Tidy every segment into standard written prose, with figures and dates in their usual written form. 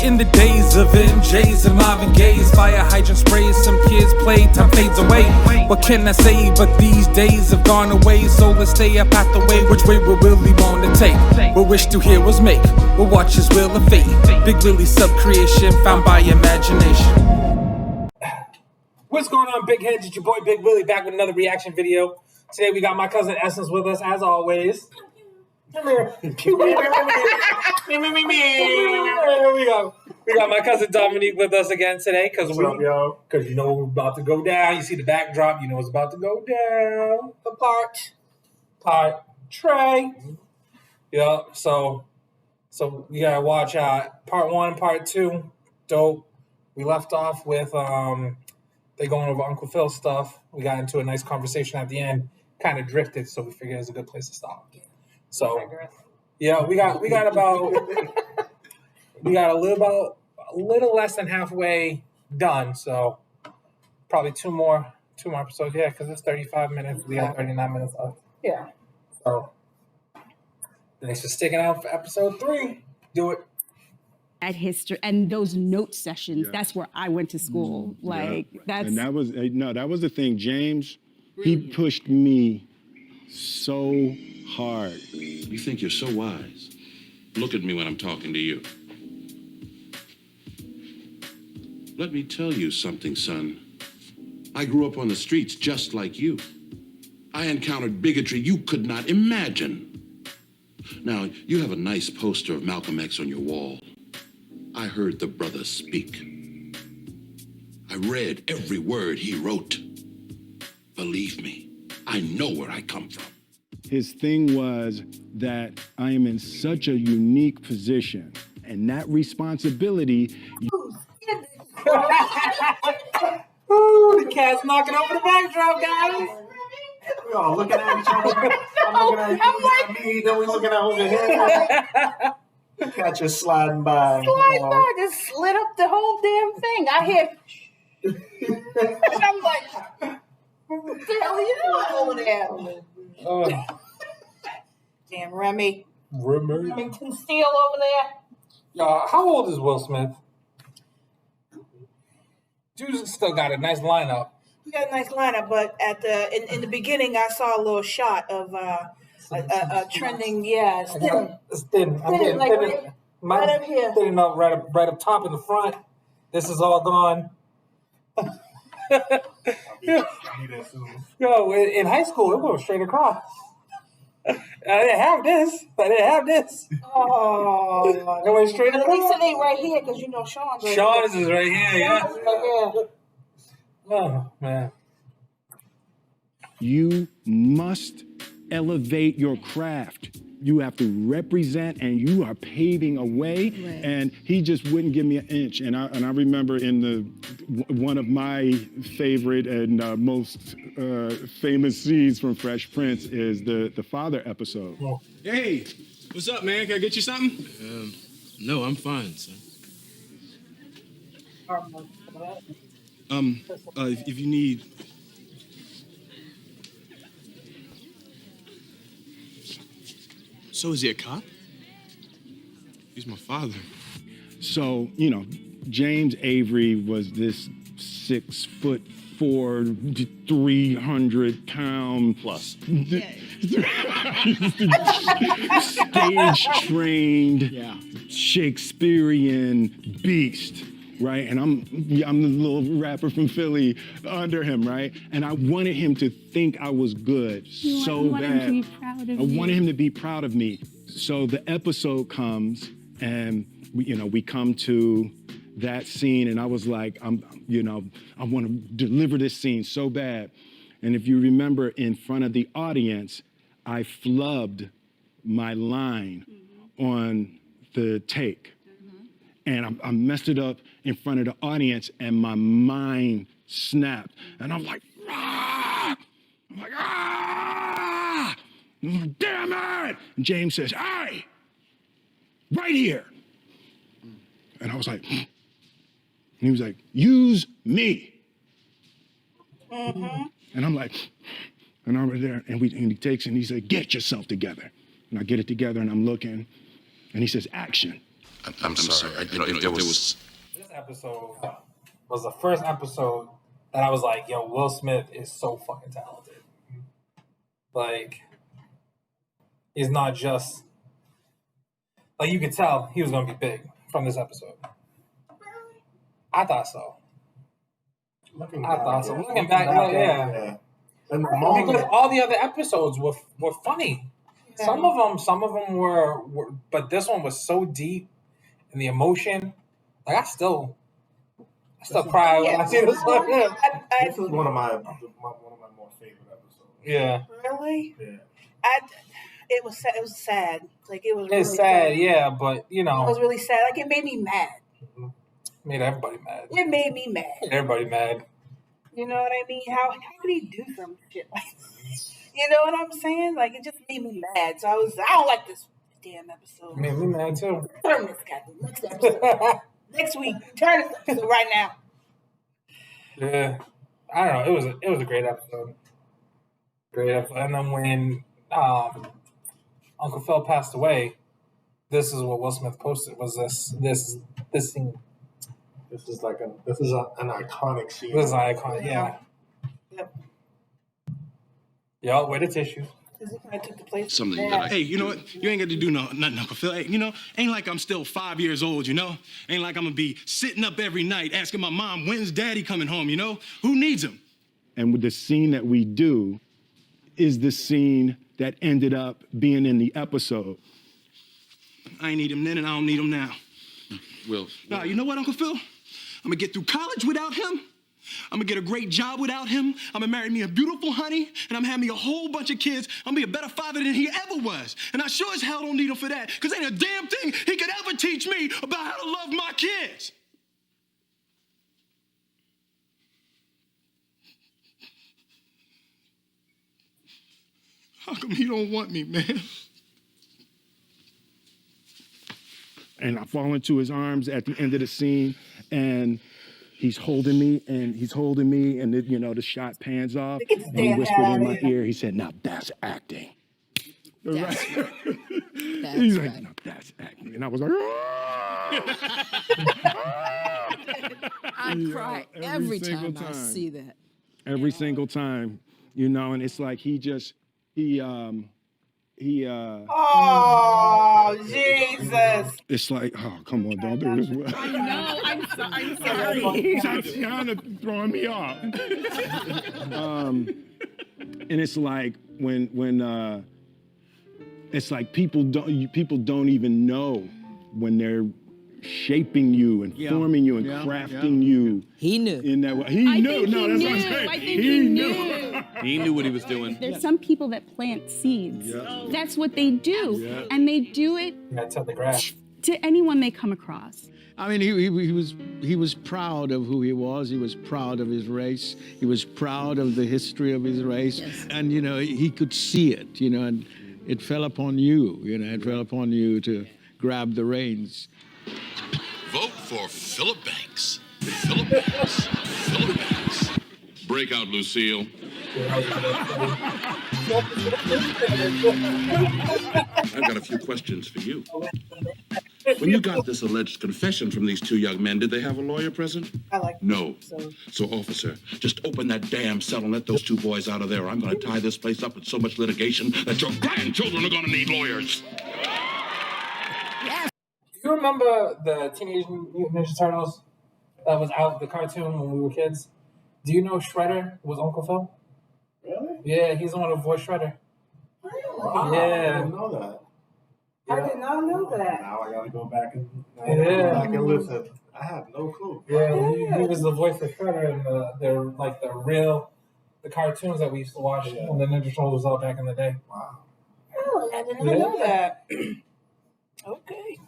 In the days of MJs and Marvin Gaye's, fire hydrant sprays, some kids play, time fades away. What can I say, but these days have gone away. So let's stay up at the way, which way we really want to take. What wish to heroes make, we'll watch his wheel of fate. Big Willie sub-creation, found by imagination. What's going on, big heads? It's your boy Big Willie back with another reaction video. Today we got my cousin Essence with us, as always. Come here. Here we go. We got my cousin Dominique with us again today because you know we're about to go down. You see the backdrop, you know it's about to go down. The part Trey. Yeah, so you gotta watch part 1 and part 2. Dope. We left off with they going over Uncle Phil stuff. We got into a nice conversation at the end. Kind of drifted, so we figured it was a good place to stop. So yeah, we got about a little less than halfway done. So probably two more episodes. Yeah, because it's 35 minutes. We have 39 minutes left. Yeah. So thanks for sticking out for episode 3. Do it. At history and those note sessions, that's where I went to school. And that was the thing. James, he pushed me so hard. You think you're so wise. Look at me when I'm talking to you. Let me tell you something, son. I grew up on the streets just like you. I encountered bigotry you could not imagine. Now, you have a nice poster of Malcolm X on your wall. I heard the brother speak. I read every word he wrote. Believe me, I know where I come from. His thing was that I am in such a unique position, and that responsibility. Ooh, the cat's knocking over the backdrop, guys. We're all looking at each other. I'm looking at you, looking at me, then we looking at over here. The cat just sliding by. Just slid up the whole damn thing. I hear. And I'm like, what the hell are you doing over there? Damn Remy. Remington Steele over there. How old is Will Smith? Dude's still got a nice lineup. We got a nice lineup, but at in the beginning, I saw a little shot of a trending. Yeah, it's thin. It's thin. I'm getting like thin. right up here. Thin up right up top in the front. This is all gone. Yo, in high school, it went straight across. I didn't have this. Oh, it went straight across. At least it ain't right here, because you know Sean's right Sean's is right here, yeah. Right here. Oh, man. You must elevate your craft. You have to represent, and you are paving a way. Right. And he just wouldn't give me an inch. And I remember in one of my favorite and most famous scenes from Fresh Prince is the father episode. Oh. Hey, what's up, man? Can I get you something? No, I'm fine, son. If you need. So is he a cop? He's my father. So, James Avery was this 6'4", 300-pound plus stage-trained Shakespearean beast. Right, and I'm the little rapper from Philly under him, right? And I wanted him to think I was good so bad. Him to be proud of I wanted him to be proud of me. So the episode comes, and we come to that scene, and I was like, I want to deliver this scene so bad. And if you remember, in front of the audience, I flubbed my line on the take. And I messed it up in front of the audience, and my mind snapped. And I'm like, ah! Damn it! And James says, hey, right here. And I was like, and he was like, use me. And I'm like, and I'm right there, and he takes, and he said, get yourself together. And I get it together, and I'm looking, and he says, action. I'm sorry. There was. This episode was the first episode that I was like, yo, Will Smith is so fucking talented. Like, he's not just, like, you could tell he was going to be big from this episode. I thought so. Looking back, yeah. And the Because moment, all the other episodes were funny. Yeah. Some of them were, but this one was so deep, and the emotion. Like I still cry when I see this one. this is one of my more favorite episodes. Yeah, Really? Yeah. It was sad. It was sad. Like it was. it's really sad. Yeah, but you It know, was really sad. Like it made me mad. made everybody mad. It made me mad. Everybody mad. You know what I mean? How could he do some shit like this? You know what I'm saying? Like it just made me mad. So I don't like this damn episode. Made me mad too. Turn this goddamn next episode. Next week. Turn this episode right now. Yeah, I don't know. It was a great episode. Great episode. And then when Uncle Phil passed away, this is what Will Smith posted. Was this scene? This is an iconic scene. This is an icon. Yeah. Yep. Y'all, where the tissues? Because he kind of took the place. Something of that Dad. I- Hey, you know what? You ain't got to do nothing, Uncle Phil. Hey, you know, ain't like I'm still 5 years old, you know? Ain't like I'm gonna be sitting up every night asking my mom, when's daddy coming home, you know? Who needs him? And with the scene that we do is the scene that ended up being in the episode. I ain't need him then and I don't need him now. Will. Nah, you know what, Uncle Phil? I'm gonna get through college without him. I'm gonna get a great job without him. I'm gonna marry me a beautiful honey, and I'm gonna have me a whole bunch of kids. I'm gonna be a better father than he ever was. And I sure as hell don't need him for that, because ain't a damn thing he could ever teach me about how to love my kids. How come he don't want me, man? And I fall into his arms at the end of the scene, and he's holding me, and then, you know, the shot pans off, Get this and he damn whispered hat in out my of here. ear, he said, "Now that's acting." That's Right. That's He's right. like, "No, that's acting," and I was like, I cry every single time I time. see that. every single time, you know, and it's like he Oh, Jesus. it's like, oh, come on, don't do this. I know. I'm sorry. Tatiana throwing me off. And it's like when it's like people don't even know when they're shaping you and forming you and crafting you He knew. in that way. He I knew. think No, he that's what I'm knew. saying. I think he knew. He knew what he was doing. There's some people that plant seeds. Yeah. That's what they do. Yeah. And they do it That's on the grass. to anyone they come across. I mean, he was proud of who he was. He was proud of his race. He was proud of the history of his race. Yes. And, you know, he could see it, you know, and it fell upon you, you know, it fell upon you to grab the reins. Vote for Philip Banks. Philip Banks. Philip Banks. Break out, Lucille. I've got a few questions for you. When you got this alleged confession from these two young men, did they have a lawyer present? I like No. So. So, officer, just open that damn cell and let those two boys out of there. I'm going to tie this place up with so much litigation that your grandchildren are going to need lawyers. Do you remember the Teenage Mutant Ninja Turtles that was out, the cartoon when we were kids? Do you know Shredder was Uncle Phil? Really? Yeah, he's the one who voiced Shredder. Wow, Yeah. I didn't know that. I did not know that. Now I gotta go back and listen. I have no clue. Yeah, he was the voice of Shredder in the cartoons that we used to watch when the Ninja Turtles was out back in the day. Wow. Oh, I did not know that. Okay.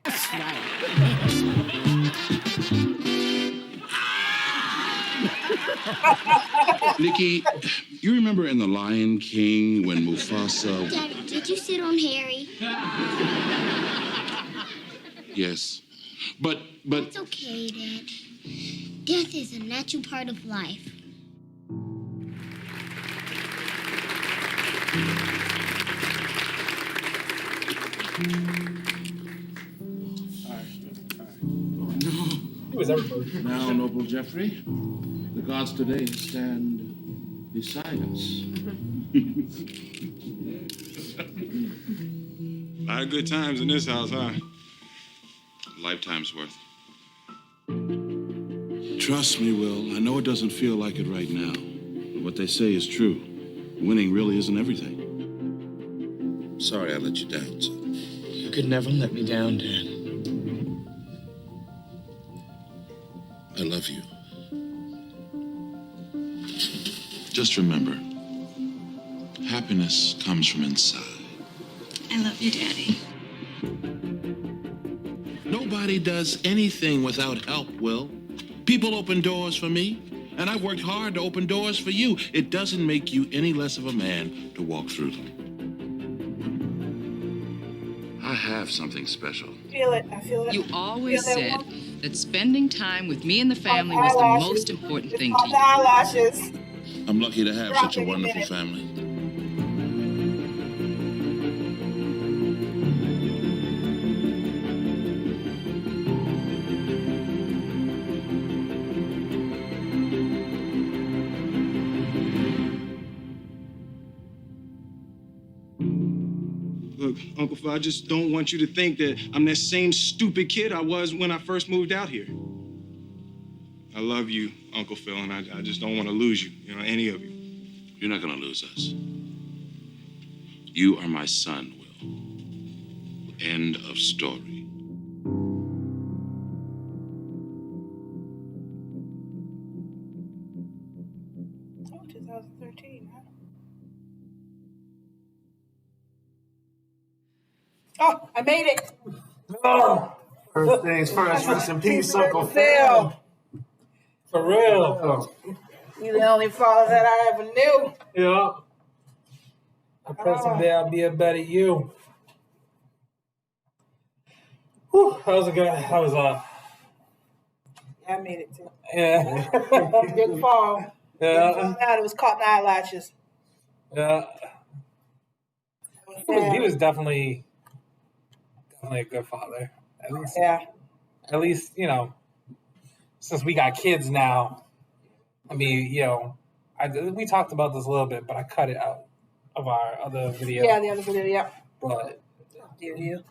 That's right. Nikki, you remember in The Lion King when Mufasa... Daddy, did you sit on Harry? Yes. But... It's okay, Dad. Death is a natural part of life. was everybody. Now, noble Jeffrey, the gods today stand beside us. A lot of good times in this house, huh? Lifetime's worth. Trust me, Will. I know it doesn't feel like it right now, but what they say is true. Winning really isn't everything. Sorry I let you down, son. You could never let me down, Dad. I love you. Just remember, happiness comes from inside. I love you, Daddy. Nobody does anything without help, Will. People open doors for me, and I've worked hard to open doors for you. It doesn't make you any less of a man to walk through them. I have something special. Feel it. I feel it. You always Feel that said one? that spending time with me and the family was the most important thing to you. Eyelashes. I'm lucky to have Drop such a any wonderful minute. family. Look, Uncle Phil, I just don't want you to think that I'm that same stupid kid I was when I first moved out here. I love you, Uncle Phil, and I just don't want to lose you, any of you. You're not gonna lose us. You are my son, Will. End of story. Oh, 2013, huh? Oh, I made it. Oh, first things first. Rest in peace, Uncle Phil. Phil. For real. Oh, You're the only father that I ever knew. Yeah. I pray someday I'll be a better you. Whew, that was a good. That was Yeah, I made it too. yeah. Didn't fall. Yeah. Out, it was caught in eyelashes. Yeah. He was definitely a good father. At least, since we got kids now. I mean, we talked about this a little bit, but I cut it out of our other video. Yeah, the other video, yeah. But Dare you?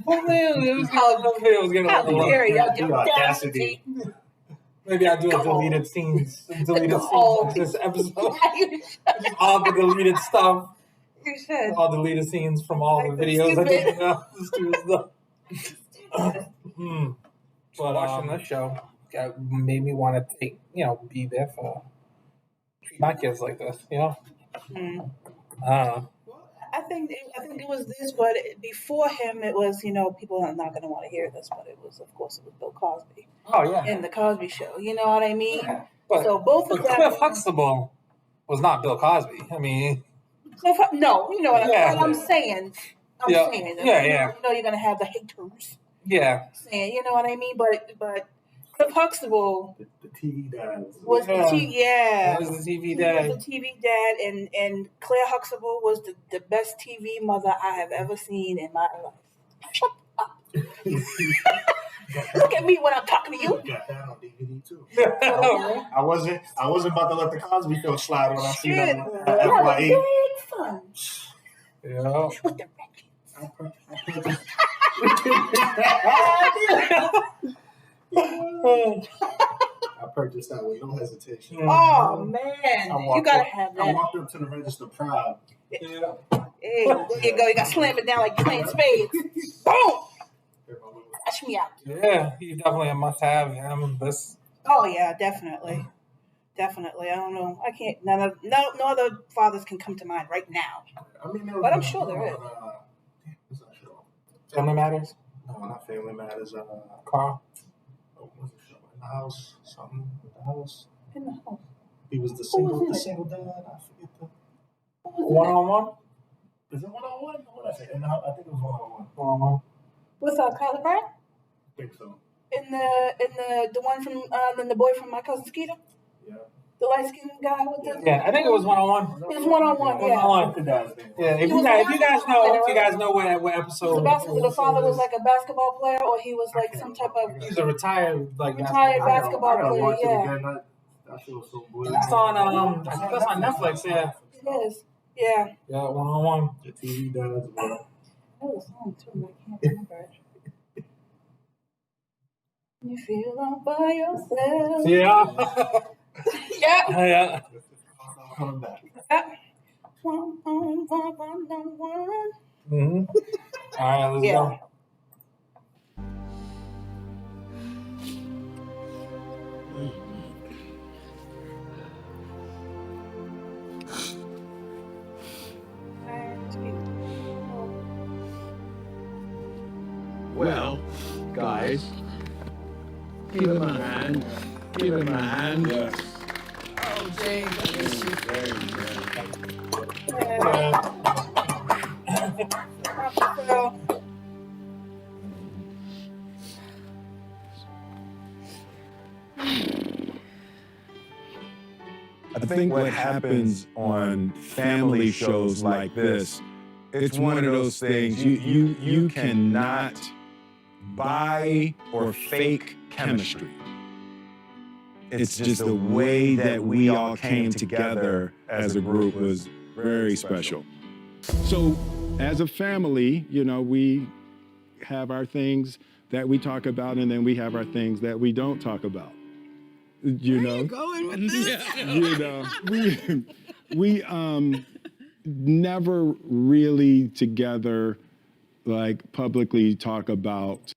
well, man, it was getting a How little. dare you? the audacity. Maybe I'll do a deleted scenes of this episode. All the deleted stuff. You should. All deleted scenes from all the videos I did. Stupid stuff. But watching this show made me want to be there for treat my kids like this. I don't know. I think it was this, but before him, it was people are not going to want to hear this, but it was Bill Cosby. Oh yeah. In the Cosby Show, you know what I mean? Yeah. But, so both of them. Cliff Huxtable was not Bill Cosby. I mean. No, you know what I'm saying. I'm saying. Yeah. You're going to have the haters. Yeah. Saying, you know what I mean? But Cliff Huxtable. The TV dad. Was the TV, He was the TV dad. He was the TV dad, and Claire Huxtable was the best TV mother I have ever seen in my life. Shut up. Look at me when I'm talking to you. Got that on DVD too. I wasn't about to let the Cosby Show slide when I see that. Big fun. Yeah. With the I purchased that with no hesitation. Oh man, you gotta have that. I walked up to the register proud. Hey, there you go. You gotta slam it down like you're playing spades. Boom. Catch me out. Yeah, he's definitely a must-have. This. Oh yeah, definitely. I don't know. I can't. No other fathers can come to mind right now. I mean, but I'm sure there is. What's that show? Family Matters. No, not Family Matters. Carl. What's the show? In the House. Something in the House. In the House. He was the single dad. I forget the. One-on-one. Is it one-on-one? What did I say? I think it was one-on-one. One-on-one. With Kyler Pratt? I think so. In the one from the boy from My Cousin Skeeter? Yeah. The light skinned guy with the. Yeah, I think it was one-on-one. It was one-on-one, yeah. One-on-one. Yeah, if you guys know what episode. The father was like a basketball player, or he was like some type of. He's a retired basketball player. Yeah. That shit was so blue. That's on I think that's on Netflix. Yeah. It is. Yeah. Yeah, one-on-one. The TV does. That was a song too, but I can't remember it. You feel all by yourself. Yeah. Yeah. Yeah. Coming back. Yeah. Mm-hmm. All right, let's go. Well, guys, give him a hand. Give him a hand. Yes. Oh, James, I miss you. I think what happens on family shows like this, it's one of those things you cannot buy or fake chemistry. It's just the way that we all came together as a group was very special. So as a family, you know, we have our things that we talk about, and then we have our things that we don't talk about. You know, Going with this. you know, we never really together like publicly talk about.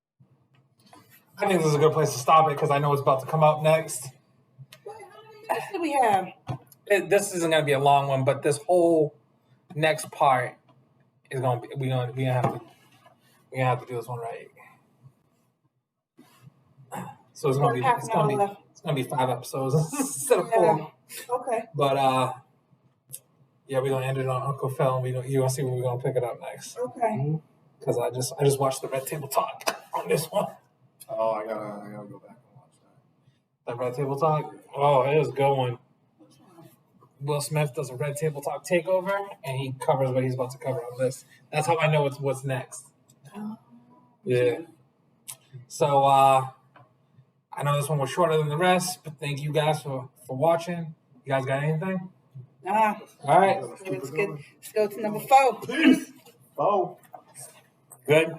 I think this is a good place to stop it because I know it's about to come up next. How many minutes do we have? This isn't going to be a long one, but this whole next part is going to be we're gonna have to do this one right. So it's going to be 5 episodes instead of 4. Okay. But yeah, we're gonna end it on Uncle Phil, and you're gonna see where we're gonna pick it up next. Okay. Because I just watched the Red Table Talk on this one. Oh, I gotta go back and watch that. The Red Table Talk. Oh, it was a good one. Will Smith does a Red Table Talk takeover, and he covers what he's about to cover on this. That's how I know what's next. Yeah. So I know this one was shorter than the rest, but thank you guys for watching. You guys got anything? Nah. All right. Let's go to number 4. 4. Good.